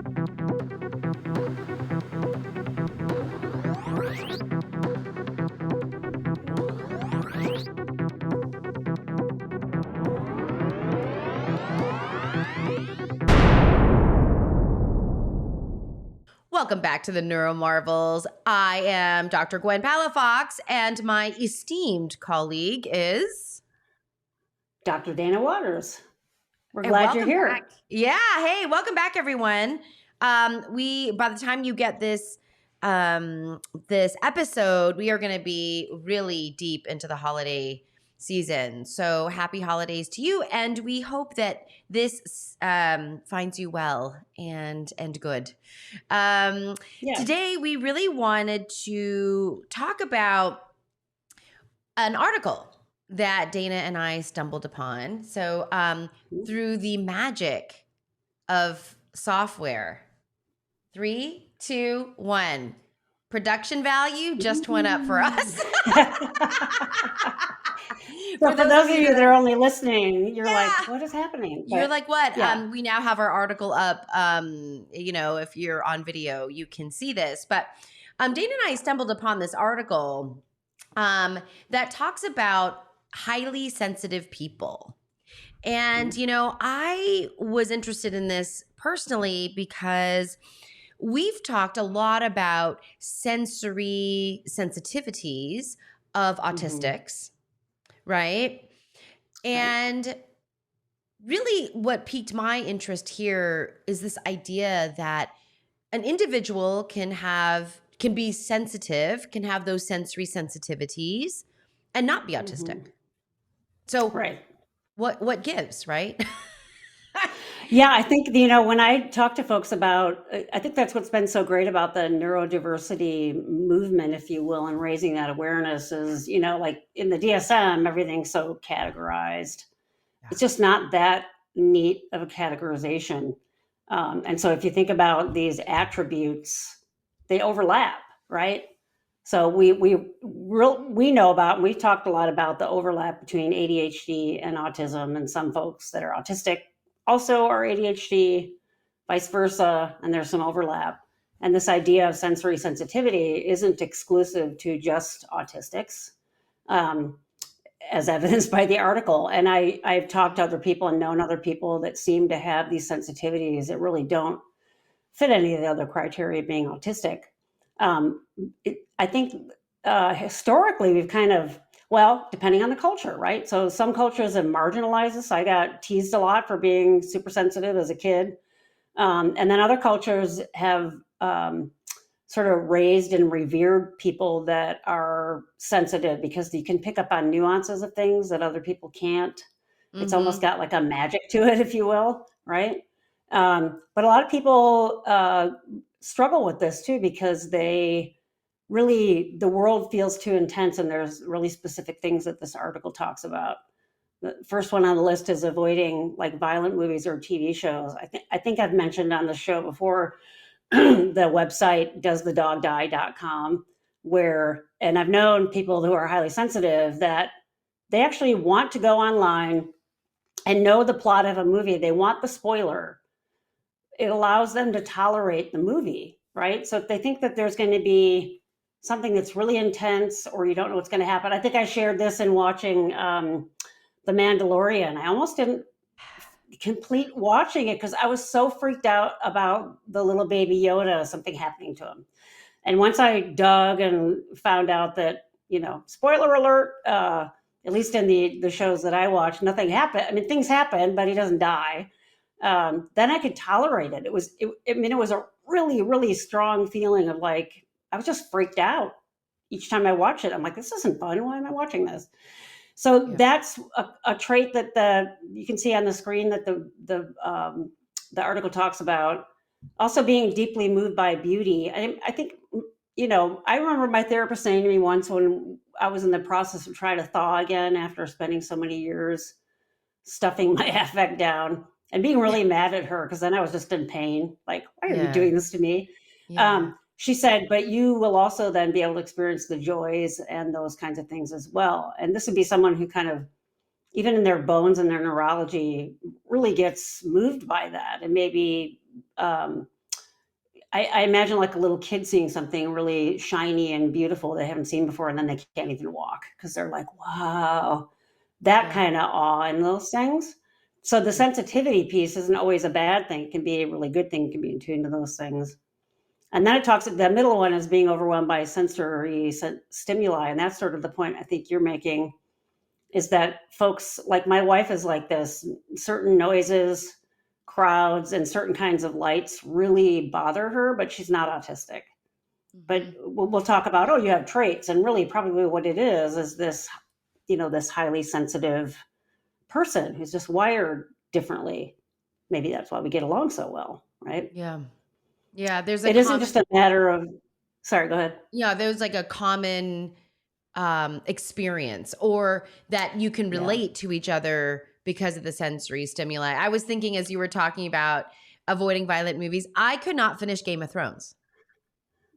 Welcome back to the NeuroMarvels. I am Dr. Gwen Palafox, and my esteemed colleague is Dr. Dana Waters. We're glad you're here. Back. Yeah, hey, welcome back, everyone. By the time you get this this episode, we are going to be really deep into the holiday season. So happy holidays to you, and we hope that this finds you well and good. Today, we really wanted to talk about an article that Dana and I stumbled upon. So through the magic of software, 3, 2, 1. Production value just went up for us. For those of you that are only listening, you're like, what is happening? You're like, what? Yeah. We now have our article up. If you're on video, you can see this. But Dana and I stumbled upon this article that talks about highly sensitive people. And, I was interested in this personally because we've talked a lot about sensory sensitivities of autistics, right? And really what piqued my interest here is this idea that an individual can be sensitive, can have those sensory sensitivities and not be autistic. So what gives, right? Yeah, I think, when I talk to folks about, I think that's what's been so great about the neurodiversity movement, if you will, and raising that awareness is, like in the DSM, everything's so categorized. Yeah. It's just not that neat of a categorization. And so if you think about these attributes, they overlap, right? So we know about, we've talked a lot about the overlap between ADHD and autism, and some folks that are autistic also are ADHD, vice versa, and there's some overlap. And this idea of sensory sensitivity isn't exclusive to just autistics, as evidenced by the article. And I've talked to other people and known other people that seem to have these sensitivities that really don't fit any of the other criteria of being autistic. I think historically we've kind of, depending on the culture, right? So some cultures have marginalized us. I got teased a lot for being super sensitive as a kid. And then other cultures have sort of raised and revered people that are sensitive because you can pick up on nuances of things that other people can't. It's almost got like a magic to it, if you will, right? But a lot of people struggle with this too because the world feels too intense, and there's really specific things that this article talks about. The first one on the list is avoiding like violent movies or TV shows. I think I've mentioned on the show before the website doesthedogdie.com, and I've known people who are highly sensitive that they actually want to go online and know the plot of a movie. They want the spoiler. It allows them to tolerate the movie, right? So if they think that there's going to be something that's really intense or you don't know what's going to happen. I think I shared this in watching The Mandalorian. I almost didn't complete watching it because I was so freaked out about the little baby Yoda, something happening to him. And once I dug and found out that, spoiler alert, at least in the shows that I watch, nothing happened. I mean, things happen, but he doesn't die. Then I could tolerate it. It was a really, really strong feeling of like, I was just freaked out each time I watch it. I'm like, this isn't fun. Why am I watching this? So that's a trait that you can see on the screen that the article talks about. Also being deeply moved by beauty. I think, I remember my therapist saying to me once when I was in the process of trying to thaw again after spending so many years stuffing my affect down and being really mad at her because then I was just in pain. Like, why are you doing this to me? Yeah. She said, but you will also then be able to experience the joys and those kinds of things as well. And this would be someone who kind of, even in their bones and their neurology, really gets moved by that and maybe I imagine like a little kid seeing something really shiny and beautiful they haven't seen before, and then they can't even walk because they're like, wow, that Yeah. kind of awe in those things. So the Mm. sensitivity piece isn't always a bad thing. It can be a really good thing. It can be in tune to those things. And then it talks, the middle one is being overwhelmed by sensory stimuli. And that's sort of the point I think you're making, is that folks, like my wife is like this, certain noises, crowds, and certain kinds of lights really bother her, but she's not autistic. But Mhm. we'll talk about, oh, you have traits. And really, probably what it is this, this highly sensitive person who's just wired differently. Maybe that's why we get along so well, right? Yeah. Yeah, there's a It isn't common just a matter of, sorry, go ahead. yeah, there's like a common experience, or that you can Yeah. relate to each other because of the sensory stimuli. I was thinking as you were talking about avoiding violent movies, I could not finish Game of Thrones.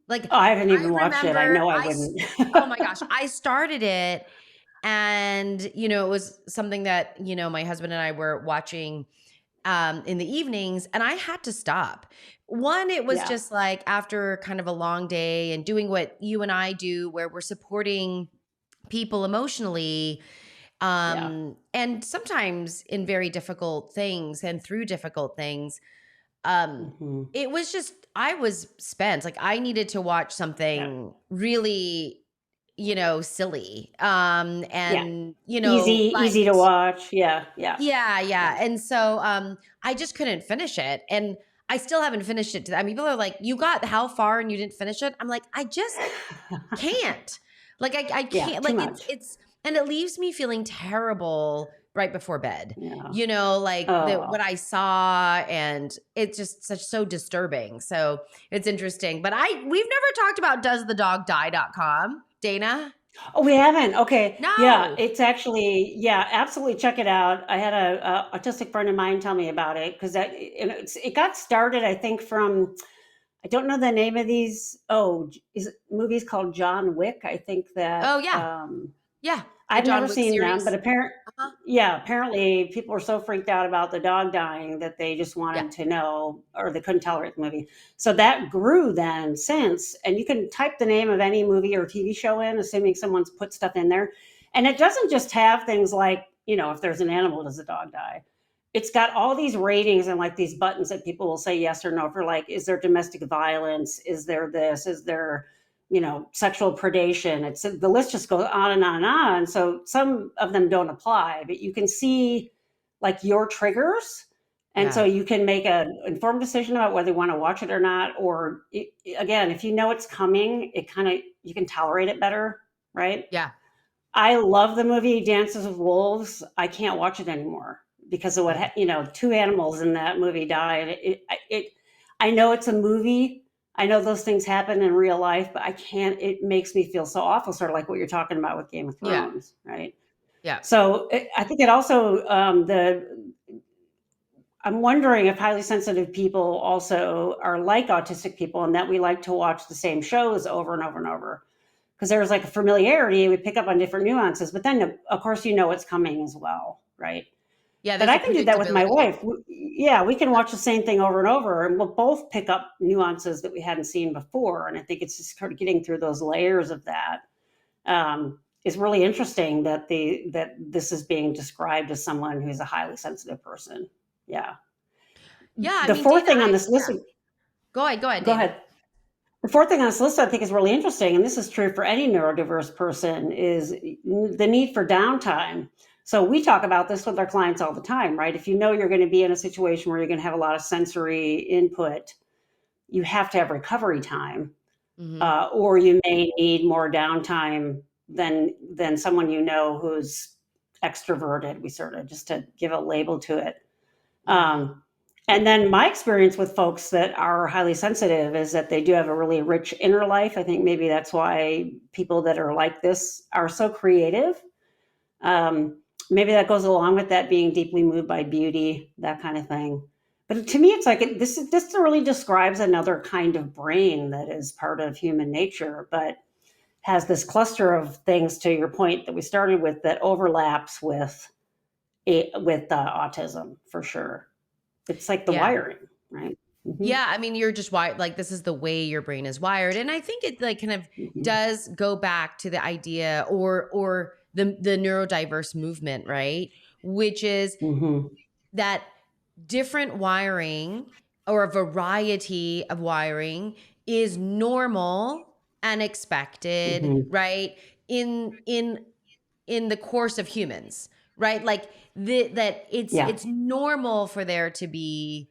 Like Oh, I haven't I even watched it. I remember know I wouldn't. oh my gosh, I started it, and it was something that, my husband and I were watching in the evenings, and I had to stop. One, it was Yeah. just like after kind of a long day and doing what you and I do, where we're supporting people emotionally, Yeah. and sometimes in very difficult things and through difficult things. Um, Hmm. it was just, I was spent. Like I needed to watch Yeah. something really, silly, Yeah. and, Easy to light. watch. Yeah. Yeah. Yeah, Yeah. yeah. And so I just couldn't finish it. And I still haven't finished it. I mean, people are like, you got how far and you didn't finish it? I'm like, I just can't. Like I Yeah. can't, Too like much. it's and it leaves me feeling terrible right before bed. Yeah. Like what Oh. I saw, and it's just so disturbing. So it's interesting. But we've never talked about doesthedogdie.com, Dana? Oh, we haven't. Okay. Yeah. No. It's actually, yeah, absolutely check it out. I had a autistic friend of mine tell me about it because it got started, I think, from, I don't know the name of these. Oh, is it movies called John Wick? I think that, Oh yeah. Yeah. The I've never John Wick seen them, but series. Uh-huh. apparently people were so freaked out about the dog dying that they just Yeah. wanted to know, or they couldn't tolerate the movie. So that grew then since, and you can type the name of any movie or TV show in, assuming someone's put stuff in there. And it doesn't just have things like, if there's an animal, does the dog die? It's got all these ratings and like these buttons that people will say yes or no for, like, is there domestic violence? Is there this? Is there, sexual predation? It's the list just goes on and on and on. So some of them don't apply, but you can see like your triggers. And Yeah. so you can make an informed decision about whether you want to watch it or not. Or again, if you know it's coming, you can tolerate it better, right? Yeah. I love the movie Dances with Wolves. I can't watch it anymore because of what, Yeah. two animals in that movie died. I know it's a movie. I know those things happen in real life, but I can't, it makes me feel so awful, sort of like what you're talking about with Game of Yeah. Thrones, right? Yeah. So I think it also, I'm wondering if highly sensitive people also are like autistic people, and that we like to watch the same shows over and over and over. Because there's like a familiarity, we pick up on different nuances, but then of course what's coming as well, right? Yeah. But There's I a can do that with my predictability. wife. Yeah, we can watch the same thing over and over, and we'll both pick up nuances that we hadn't seen before. And I think it's just kind of getting through those layers of that is really interesting. That this is being described as someone who's a highly sensitive person. Yeah. Yeah. I The mean, fourth Dana, thing on this list, yeah. Go ahead, go Dana. ahead. The fourth thing on this list I think is really interesting, and this is true for any neurodiverse person, is the need for downtime. So we talk about this with our clients all the time, right? If you know you're going to be in a situation where you're going to have a lot of sensory input, you have to have recovery time, Hmm. or you may need more downtime than someone who's extroverted. We sort of, just to give a label to it. Hmm. Um, and then my experience with folks that are highly sensitive is that they do have a really rich inner life. I think maybe that's why people that are like this are so creative. Maybe that goes along with that being deeply moved by beauty, that kind of thing. But to me, it's like this really describes another kind of brain that is part of human nature, but has this cluster of things, to your point that we started with, that overlaps with autism for sure. It's like the Yeah. wiring, right? Yeah, I mean, you're just wired, like, this is the way your brain is wired. And I think it like kind of does go back to the idea or the neurodiverse movement, right? Which is that different wiring or a variety of wiring is normal and expected, right? In the course of humans, right? Like that Yeah. it's normal for there to be,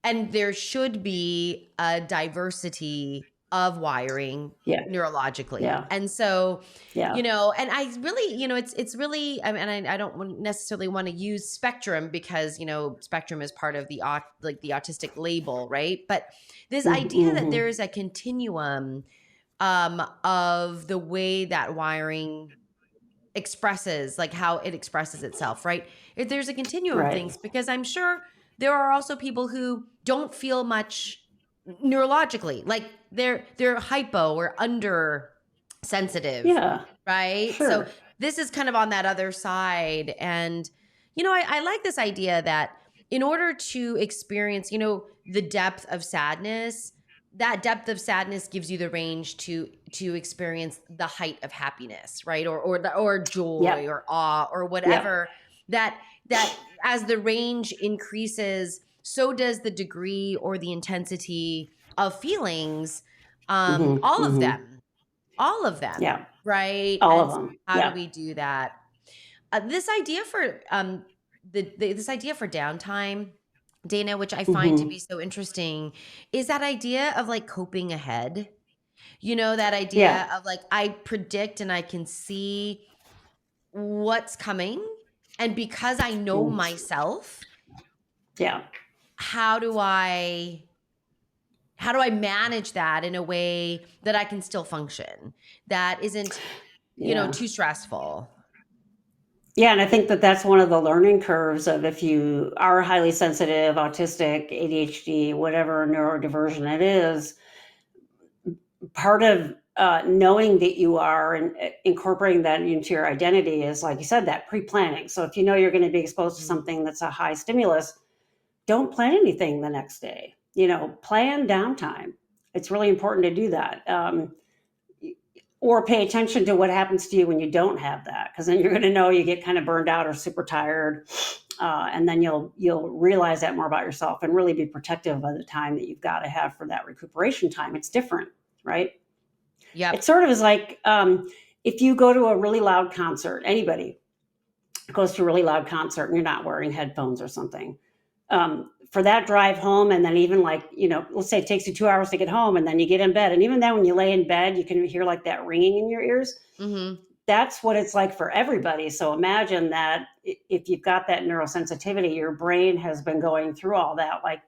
and there should be, a diversity of wiring Yeah. neurologically. Yeah. And so, Yeah. and I really, it's really, I mean, I don't necessarily want to use spectrum because, spectrum is part of the like the autistic label, right? But this idea that there is a continuum of the way that wiring expresses, like how it expresses itself, right? If there's a continuum of Right. things, because I'm sure there are also people who don't feel much neurologically, like they're hypo or under sensitive, Yeah. right? So Sure. this is kind of on that other side. And I like this idea that in order to experience, the depth of sadness, that depth of sadness gives you the range to experience the height of happiness, right? Or joy Yep. or awe or Yep. whatever. That as the range increases, so does the degree or the intensity of feelings. All of them, all of them, Yeah. right? All And of so them. how do Yeah. we do that? This idea for this idea for downtime, Dana, which I find to be so interesting, is that idea of like coping ahead. That Yeah. idea of like, I predict and I can see what's coming. And because I know Mm. myself, Yeah. how do I manage that in a way that I can still function, that isn't, Yeah. too stressful? Yeah, and I think that that's one of the learning curves of if you are highly sensitive, autistic, ADHD, whatever neurodivergent it is, part of knowing that you are and incorporating that into your identity is, like you said, that pre-planning. So if you know you're going to be exposed to something that's a high stimulus, don't plan anything the next day. Plan downtime. It's really important to do that. Or pay attention to what happens to you when you don't have that, because then you're going to know you get kind of burned out or super tired, and then you'll realize that more about yourself and really be protective of the time that you've got to have for that recuperation time. It's different, right? Yep. It sort of is like if you go to a really loud concert, anybody goes to a really loud concert and you're not wearing headphones or something. For that drive home, and then even like, let's say it takes you 2 hours to get home, and then you get in bed. And even then, when you lay in bed, you can hear like that ringing in your ears. That's what it's like for everybody. So imagine that if you've got that neurosensitivity, your brain has been going through all that, like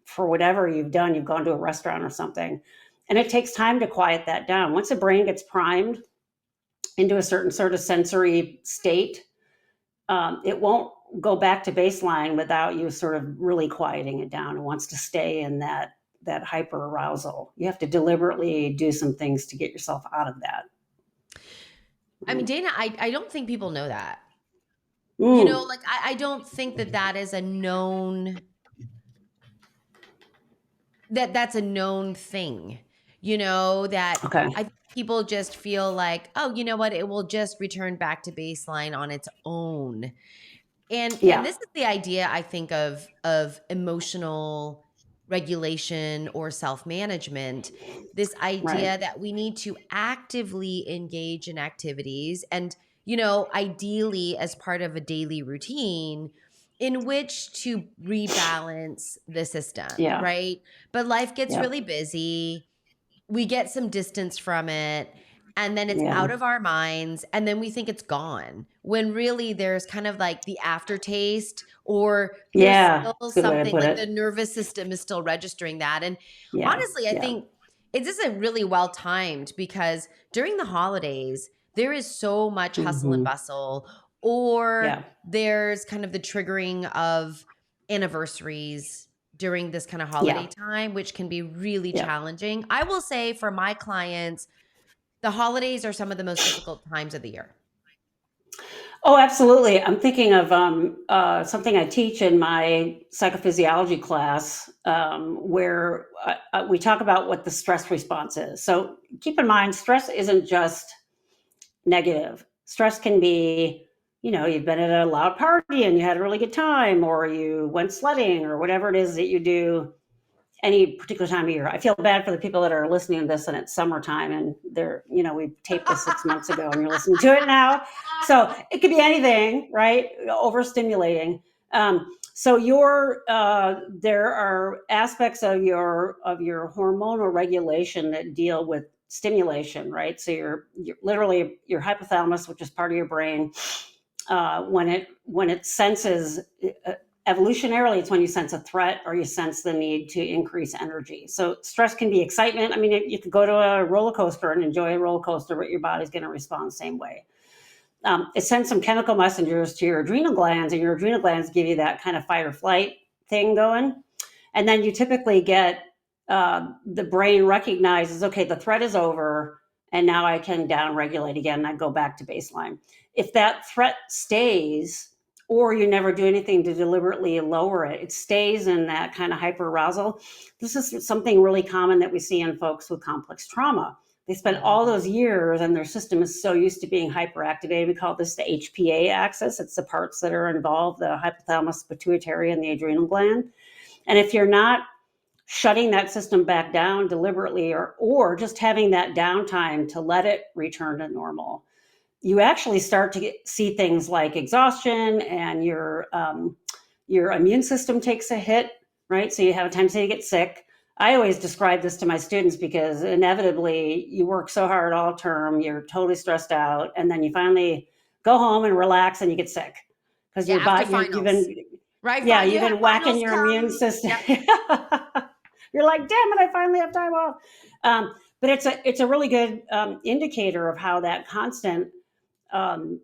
for whatever you've done, you've gone to a restaurant or something. And it takes time to quiet that down. Once the brain gets primed into a certain sort of sensory state, it won't go back to baseline without you sort of really quieting it down. It wants to stay in that hyper arousal. You have to deliberately do some things to get yourself out of that. I mean, Dana, I don't think people know that. Mm. Like I don't think that is a known, that's a known thing. That Okay. I think people just feel like, oh, you know what, it will just return back to baseline on its own. And Yeah. this is the idea, I think, of emotional regulation or self-management. This idea Right. that we need to actively engage in activities and, ideally as part of a daily routine in which to rebalance the system, Yeah. right? But life gets Yeah. really busy. We get some distance from it, and then it's Yeah. out of our minds, and then we think it's gone, when really there's kind of like the aftertaste, or there's Yeah. still It's a good way to something put like the it. nervous system is still registering that. And Yeah. honestly, I Yeah. think it's just a really well timed, because during the holidays there is so much hustle and Mm-hmm. bustle, or Yeah. there's kind of the triggering of anniversaries during this kind of holiday Yeah. time, which can be really Yeah. challenging. I will say for my clients, the holidays are some of the most difficult times of the year. Oh, absolutely. I'm thinking of something I teach in my psychophysiology class, where we talk about what the stress response is. So keep in mind, stress isn't just negative. Stress can be, you've been at a loud party and you had a really good time, or you went sledding, or whatever it is that you do any particular time of year. I feel bad for the people that are listening to this and it's summertime and we taped this 6 months ago and you're listening to it now. So it could be anything, right? Overstimulating. So there are aspects of your hormonal regulation that deal with stimulation, right? So you're literally your hypothalamus, which is part of your brain, when it senses, evolutionarily, it's when you sense a threat or you sense the need to increase energy. So stress can be excitement. I mean, you could go to a roller coaster and enjoy a roller coaster, but your body's going to respond the same way. It sends some chemical messengers to your adrenal glands, and your adrenal glands give you that kind of fight or flight thing going. And then you typically get, the brain recognizes, okay, the threat is over, and now I can down regulate again, and I go back to baseline. If that threat stays, or you never do anything to deliberately lower it, it stays in that kind of hyperarousal. This is something really common that we see in folks with complex trauma. They spend all those years and their system is so used to being hyperactivated. We call this the HPA axis. It's the parts that are involved, the hypothalamus, pituitary, and the adrenal gland. And if you're not shutting that system back down deliberately, or just having that downtime to let it return to normal, you actually start to see things like exhaustion, and your immune system takes a hit, right? So you have a tendency to get sick. I always describe this to my students because inevitably you work so hard all term, you're totally stressed out, and then you finally go home and relax and you get sick because Yeah, your after body, you've finals. been, Right? yeah, You you've have been whacking finals your immune come. system. Yep. You're like, damn it, I finally have time off. But it's a really good indicator of how that constant um,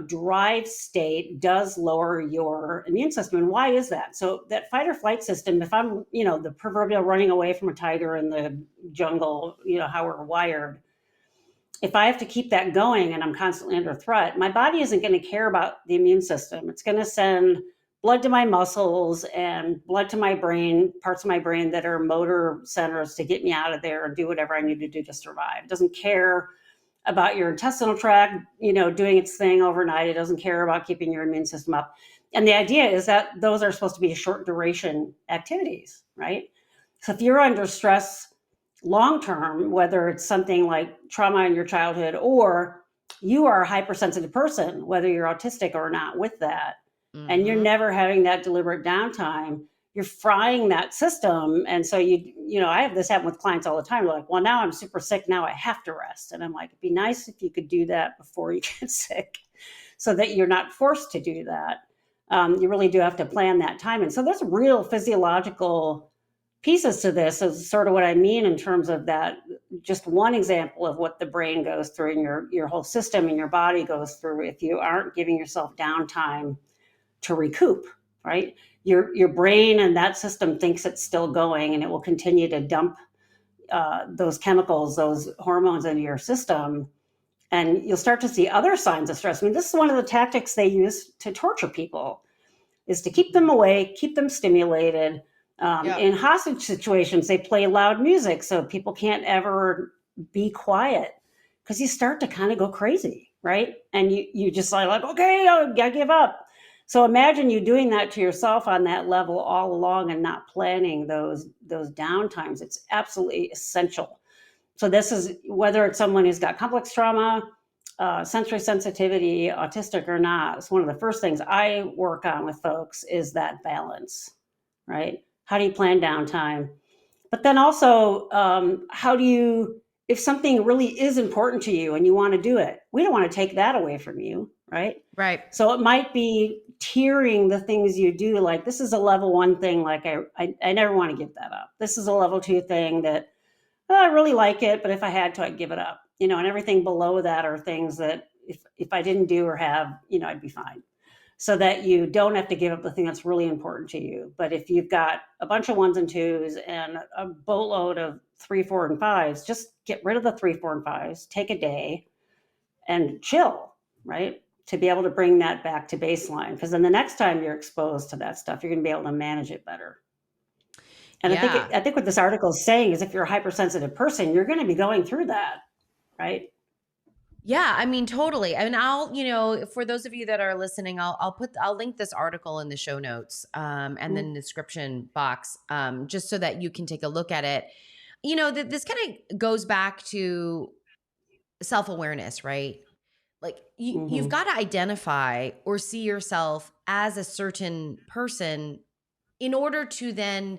drive state does lower your immune system. And why is that? So that fight or flight system, if I'm, the proverbial running away from a tiger in the jungle, how we're wired, if I have to keep that going and I'm constantly under threat, my body isn't going to care about the immune system. It's going to send blood to my muscles and blood to my brain, parts of my brain that are motor centers, to get me out of there and do whatever I need to do to survive. It doesn't care about your intestinal tract, doing its thing overnight. It doesn't care about keeping your immune system up. And the idea is that those are supposed to be short duration activities, right? So if you're under stress long term, whether it's something like trauma in your childhood, or you are a hypersensitive person, whether you're autistic or not, with that, and you're never having that deliberate downtime, you're frying that system. And so I have this happen with clients all the time. They're like, well, now I'm super sick, now I have to rest. And I'm like, it'd be nice if you could do that before you get sick, so that you're not forced to do that. You really do have to plan that time. And so there's real physiological pieces to this, is sort of what I mean in terms of that. Just one example of what the brain goes through, and your whole system and your body goes through if you aren't giving yourself downtime to recoup, right? Your brain and that system thinks it's still going, and it will continue to dump those chemicals, those hormones into your system, and you'll start to see other signs of stress. I mean, this is one of the tactics they use to torture people, is to keep them awake, keep them stimulated. In hostage situations, they play loud music so people can't ever be quiet, because you start to kind of go crazy, right? And you just like, okay, I give up. So imagine you doing that to yourself on that level all along and not planning those downtimes. It's absolutely essential. So this is whether it's someone who's got complex trauma, sensory sensitivity, autistic or not. It's one of the first things I work on with folks, is that balance, right? How do you plan downtime? But then also, how do you, if something really is important to you and you want to do it, we don't want to take that away from you, right? Right. So it might be tiering the things you do. Like, this is a level 1 thing. Like, I never want to give that up. This is a level 2 thing that, I really like it, but if I had to, I'd give it up. And everything below that are things that if I didn't do or have, I'd be fine. So that you don't have to give up the thing that's really important to you. But if you've got a bunch of 1s and 2s and a boatload of 3, 4, and 5s, just get rid of the 3, 4, and 5s, take a day and chill, right? to be able to bring that back to baseline. Because then the next time you're exposed to that stuff, you're going to be able to manage it better. And Yeah. I think what this article is saying is if you're a hypersensitive person, you're going to be going through that, right? Yeah, I mean, totally. I mean, for those of you that are listening, I'll link this article in the show notes, and then the description box, just so that you can take a look at it. This kind of goes back to self-awareness, right? Like you've got to identify or see yourself as a certain person in order to then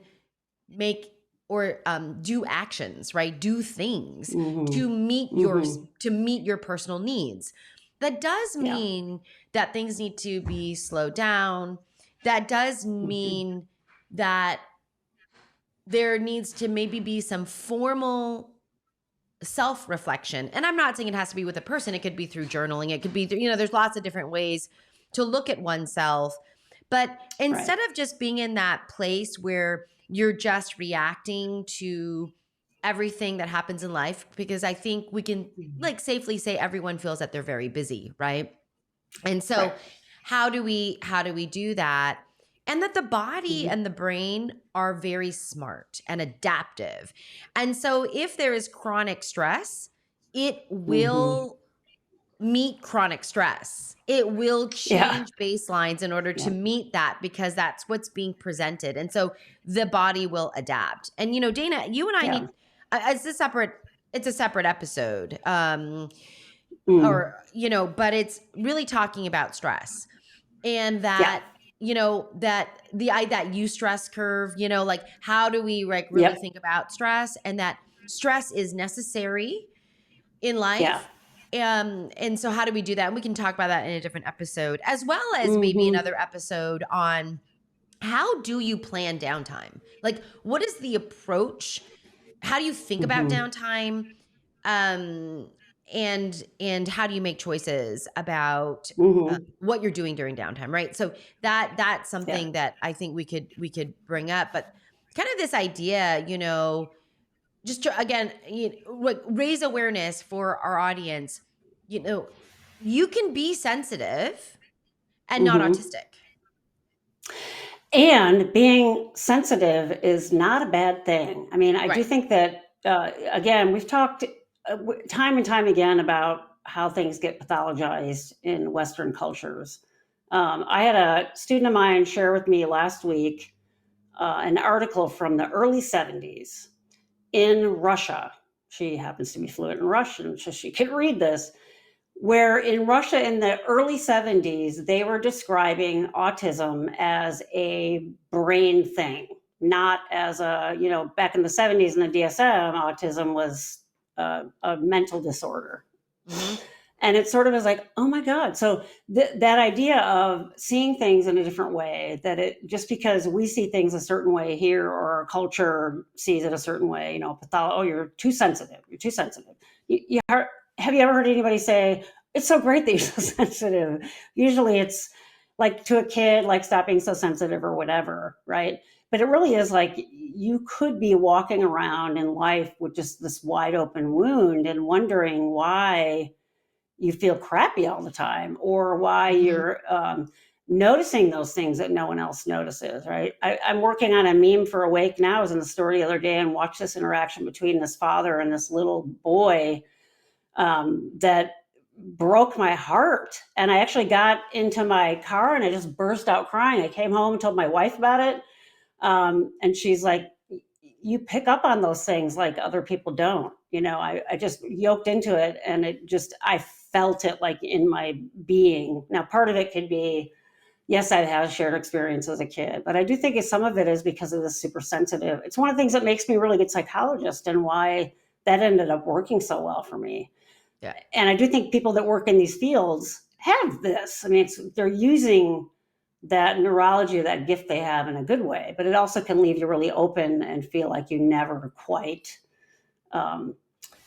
make or do actions, right? Do things to meet your personal needs. That does Yeah. mean that things need to be slowed down. That does mean that there needs to maybe be some formal self-reflection. And I'm not saying it has to be with a person. It could be through journaling. It could be through, there's lots of different ways to look at oneself. But instead of just being in that place where you're just reacting to everything that happens in life, because I think we can like safely say everyone feels that they're very busy, right? And so how do we do that? And that the body and the brain are very smart and adaptive. And so if there is chronic stress, it will meet chronic stress. It will change baselines in order to meet that, because that's what's being presented. And so the body will adapt. And Dana, you and I need it's a separate episode. But it's really talking about stress, and that that eustress curve, like how do we really think about stress, and that stress is necessary in life. And so how do we do that? And we can talk about that in a different episode, as well as maybe another episode on how do you plan downtime? Like, what is the approach? How do you think about downtime? And how do you make choices about what you're doing during downtime, right? So that's something that I think we could bring up. But kind of this idea, just to, again, raise awareness for our audience. You can be sensitive and not autistic. And being sensitive is not a bad thing. I mean, I do think that, again, we've talked time and time again about how things get pathologized in Western cultures. I had a student of mine share with me last week an article from the early 70s in Russia. She happens to be fluent in Russian, so she could read this, where in Russia in the early 70s, they were describing autism as a brain thing, not as back in the 70s in the DSM, autism was a mental disorder. And it sort of is like, oh my God. So that idea of seeing things in a different way, that it just because we see things a certain way here or our culture sees it a certain way, you're too sensitive. You're too sensitive. Have you ever heard anybody say, it's so great that you're so sensitive? Usually it's like to a kid, like stop being so sensitive or whatever, right? But it really is like you could be walking around in life with just this wide open wound and wondering why you feel crappy all the time, or why you're noticing those things that no one else notices, right? I'm working on a meme for Awake Now. I was in the store the other day and watched this interaction between this father and this little boy that broke my heart. And I actually got into my car and I just burst out crying. I came home and told my wife about it. And she's like, you pick up on those things like other people don't. I just yoked into it, and I felt it like in my being. Now, part of it could be, yes, I had a shared experience as a kid, but I do think some of it is because of the super sensitive. It's one of the things that makes me a really good psychologist, and why that ended up working so well for me. Yeah. And I do think people that work in these fields have this. I mean, they're using that neurology, that gift they have, in a good way, but it also can leave you really open and feel like you never quite,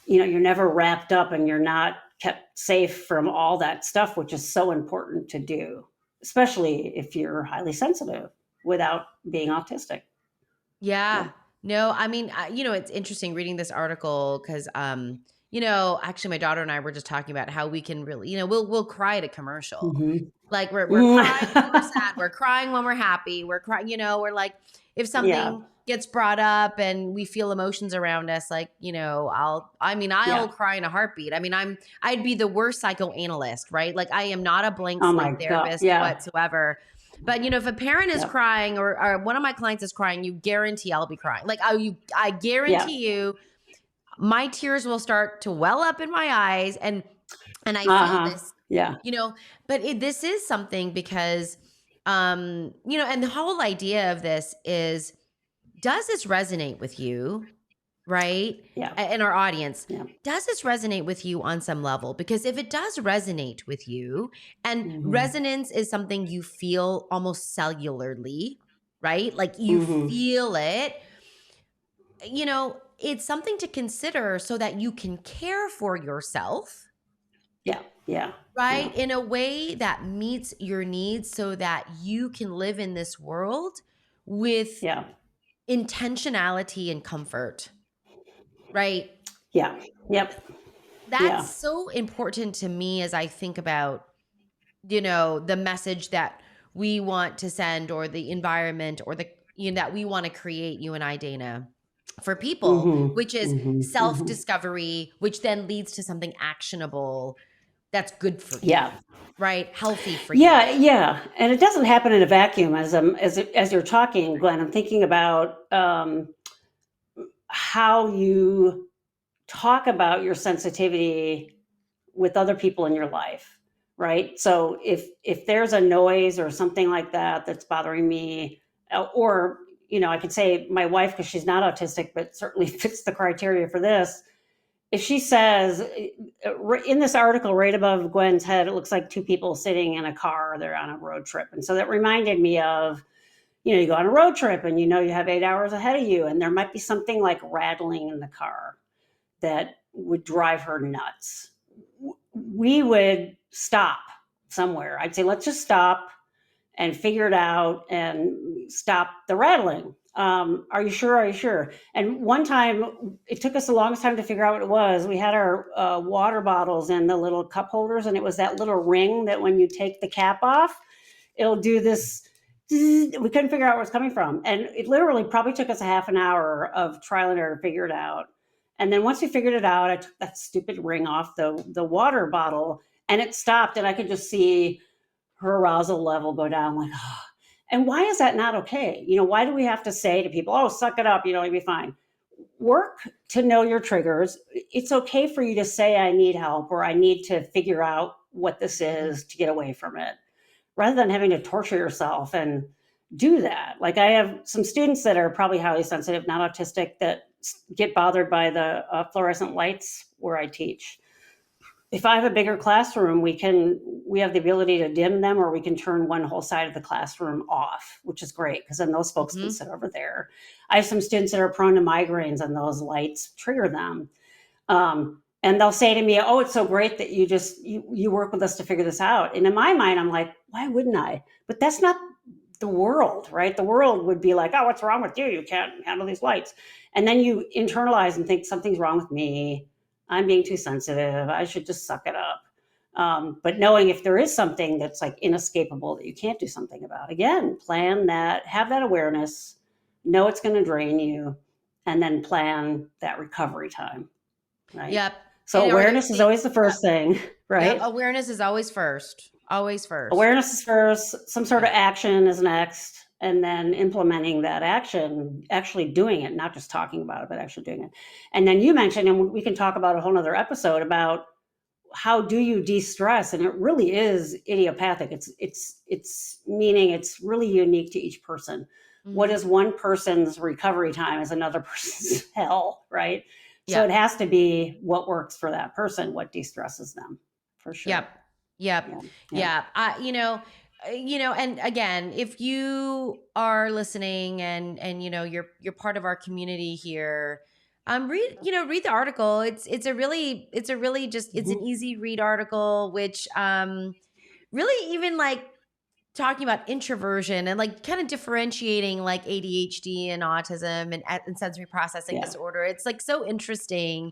you're never wrapped up and you're not kept safe from all that stuff, which is so important to do, especially if you're highly sensitive without being autistic. Yeah. No, I mean, it's interesting reading this article because, actually my daughter and I were just talking about how we can really, we'll cry at a commercial. Mhm. Like we're crying when we're sad, we're crying when we're happy, we're crying, we're like, if Yeah, something gets brought up and we feel emotions around us, like, I'll yeah. cry in a heartbeat. I mean, I'd be the worst psychoanalyst, right? Like I am not a blank Oh slate my god. therapist Yeah, whatsoever. But if a parent is yeah, crying or one of my clients is crying, you guarantee I'll be crying. Like I yeah. guarantee you my tears will start to well up in my eyes, and I feel Uh-huh. this, Yeah, but this is something because and the whole idea of this is, does this resonate with you, right? yeah, In our audience, yeah. does this resonate with you on some level? Because if it does resonate with you, and Mhm. resonance is something you feel almost cellularly, right? Like you Mhm. feel it, it's something to consider so that you can care for yourself, Yeah, yeah, yeah, right? In a way that meets your needs so that you can live in this world with yeah, intentionality and comfort, right? yeah. Yep. That's Yeah. so important to me as I think about, the message that we want to send, or the environment, or that we want to create, you and I, Dana, for people, Mhm. which is Mhm. Mhm. self-discovery, which then leads to something actionable that's good for Yeah. you, right? Healthy for you. Yeah, yeah, and it doesn't happen in a vacuum. As you're talking, Glenn, I'm thinking about how you talk about your sensitivity with other people in your life, right? So if there's a noise or something like that that's bothering me, or I could say my wife, because she's not autistic but certainly fits the criteria for this. If she says in this article right above Gwen's head, it looks like two people sitting in a car, they're on a road trip, and so that reminded me of, you go on a road trip and you have 8 hours ahead of you, and there might be something like rattling in the car that would drive her nuts. We would stop somewhere. I'd say, let's just stop and figure it out and stop the rattling. Are you sure? Are you sure? And one time, it took us the longest time to figure out what it was. We had our water bottles in the little cup holders, and it was that little ring that when you take the cap off, it'll do this. We couldn't figure out where it's coming from. And it literally probably took us a half an hour of trial and error to figure it out. And then once we figured it out, I took that stupid ring off the water bottle, and it stopped. And I could just see her arousal level go down, like, oh. And why is that not okay? Why do we have to say to people, oh, suck it up, you'll be fine? Work to know your triggers. It's okay for you to say, I need help, or I need to figure out what this Mhm. is to get away from it, rather than having to torture yourself and do that. Like, I have some students that are probably highly sensitive, not autistic, that get bothered by the fluorescent lights where I teach. If I have a bigger classroom, we have the ability to dim them, or we can turn one whole side of the classroom off, which is great because then those folks can Mhm. sit over there. I have some students that are prone to migraines, and those lights trigger them. And they'll say to me, "Oh, it's so great that you work with us to figure this out." And in my mind, I'm like, "Why wouldn't I?" But that's not the world, right? The world would be like, "Oh, what's wrong with you? You can't handle these lights." And then you internalize and think something's wrong with me. I'm being too sensitive. I should just suck it up. But knowing if there is something that's like inescapable that you can't do something about, again, plan that, have that awareness, know it's going to drain you, and then plan that recovery time, right? Yep. So And are there awareness is things? always the first thing, Yep. right? Awareness is always first. Always first. Awareness is first, some sort Yeah. of action is next, and then implementing that action, actually doing it, not just talking about it, but actually doing it. And then you mentioned, and we can talk about a whole nother episode about how do you de-stress, and it really is idiopathic. It's meaning it's really unique to each person. What Mhm. is one person's recovery time is another person's hell, right? So Yep. it has to be what works for that person, what de-stresses them, for sure. Yep. Yep. Yeah, yeah. Yeah. And again, if you are listening and you're part of our community here, read the article. It's a really just it's an Mhm. easy read article, which really even like talking about introversion and like kind of differentiating like ADHD and autism and sensory processing Yeah. disorder. It's like so interesting.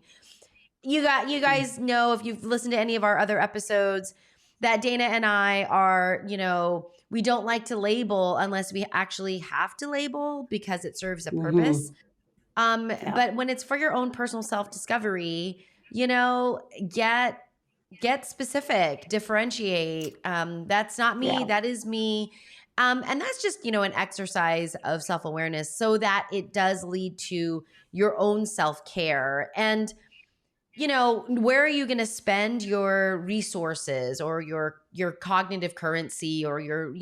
you guys know, if you've listened to any of our other episodes, that Dana and I are, we don't like to label unless we actually have to label because it serves a purpose. Yeah. But when it's for your own personal self-discovery, get specific, differentiate. That's not me, Yeah. that is me. And that's just, an exercise of self-awareness so that it does lead to your own self-care. And where are you going to spend your resources or your cognitive currency or your,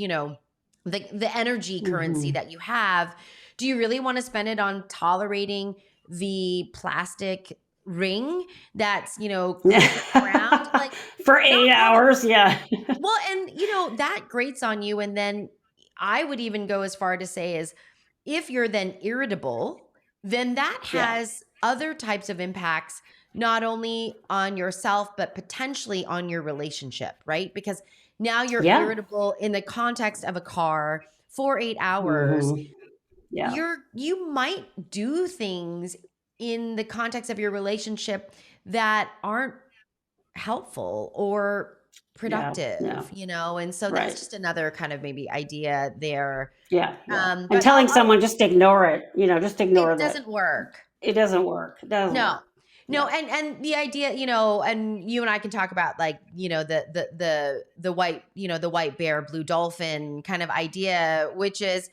the energy currency that you have? Do you really want to spend it on tolerating the plastic ring that's, clicking around? Like, for no, 8 hours? Yeah. well, and that grates on you. And then I would even go as far to say is, if you're then irritable, then that has other types of impacts, not only on yourself, but potentially on your relationship, right? Because now you're irritable in the context of a car for 8 hours. Yeah. You might do things in the context of your relationship that aren't helpful or productive, and so that's just another kind of maybe idea there. Yeah. And But telling someone just ignore it, just ignore it doesn't work. It doesn't work. It doesn't No. work. No, and the idea, and you and I can talk about, like, the white, the white bear, blue dolphin kind of idea, which is,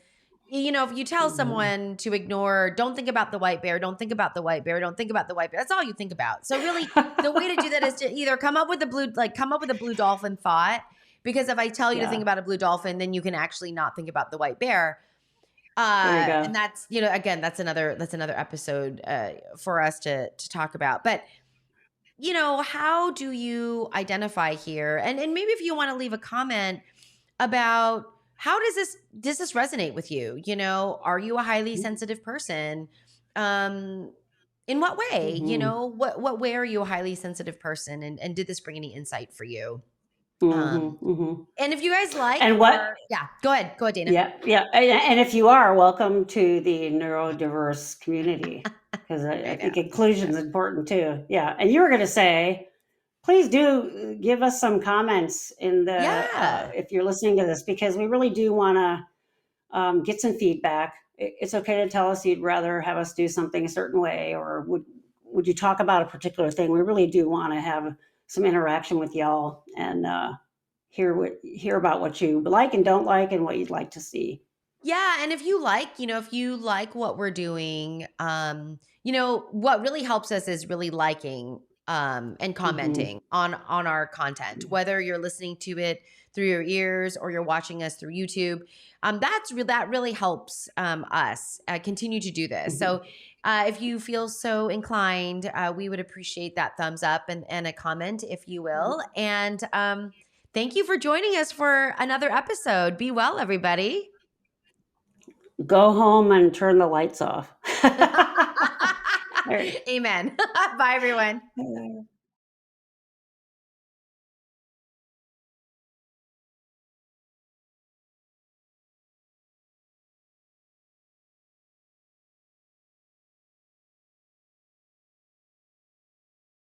if you tell someone to ignore, don't think about the white bear, don't think about the white bear, don't think about the white bear, that's all you think about. So really, the way to do that is to either come up with a blue dolphin thought, because if I tell you to think about a blue dolphin, then you can actually not think about the white bear. There you go. And that's, again, that's another episode for us to talk about. But how do you identify here? And maybe if you want to leave a comment about, how does this resonate with you? Are you a highly sensitive person? In what way? What way are you a highly sensitive person? And did this bring any insight for you? And if you guys like, and go ahead, Dana. Yeah. And if you are, welcome to the neurodiverse community, because I think inclusion is important too. Yeah. And you were going to say, please do give us some comments in the if you're listening to this, because we really do want to get some feedback. It's okay to tell us you'd rather have us do something a certain way, or would you talk about a particular thing. We really do want to have some interaction with y'all and hear about what you like and don't like and what you'd like to see. Yeah, and if you like what we're doing, what really helps us is really liking and commenting on our content, whether you're listening to it through your ears or you're watching us through YouTube. That really helps us continue to do this. So if you feel so inclined, we would appreciate that thumbs up and a comment, if you will. And thank you for joining us for another episode. Be well, everybody. Go home and turn the lights off. Amen. Bye, everyone.